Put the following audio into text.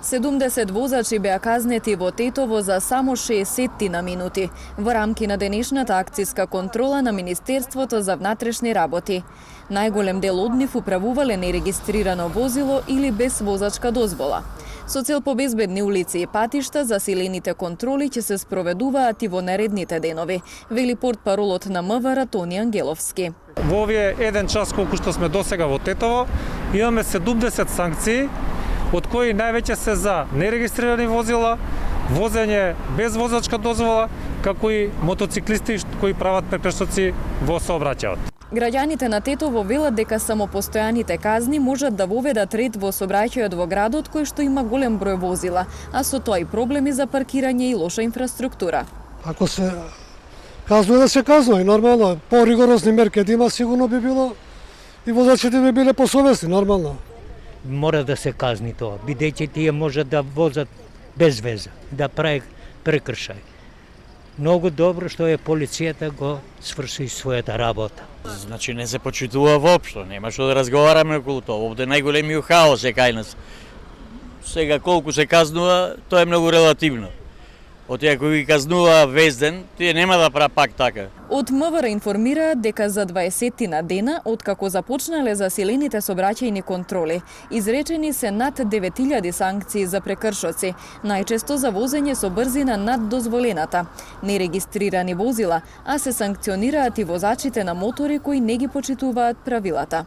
70 возачи беа казнети во Тетово за само 60 на минути во рамки на денешната акциска контрола на Министерството за внатрешни работи. Најголем дел од нив управувале нерегистрирано возило или без возачка дозвола. Со цел по безбедни улици и патишта, засилените контроли ќе се спроведуваат и во наредните денови, вели портпаролот на МВР Тони Ангеловски. Во овие еден час колку што сме досега во Тетово, имаме 70 санкции, од кои највеќе се за нерегистрирани возила, возење без возачка дозвола, како и мотоциклисти кои прават прекршоци во сообраќајот. Граѓаните на Тетово велат дека само постојаните казни можат да воведат ред во сообраќајот во градот кој што има голем број возила, а со тоа и проблеми за паркирање и лоша инфраструктура. Ако се казнува да се казнува и нормално, по-ригорозни мерки да има, сигурно би било и возачите би биле посовесни, нормално. Мора да се казни тоа, бидејќи тие можат да возат без веза, да прави прекршај. Многу добро што е полицијата го сврши својата работа. Значи не се почитува воопшто, нема што да разговараме околу тоа. Овде најголемиот хаос е кај нас. Сега колку се казнува, тоа е многу релативно. Од тие кои ги казнува вез ден, тие нема да прават пак така. Од МВР информираат дека за 20 на дена, откако започнале засилените сообраќајни контроли, изречени се над 9000 санкции за прекршоци, најчесто за возење со брзина над дозволената, нерегистрирани возила, а се санкционираат и возачите на мотори кои не ги почитуваат правилата.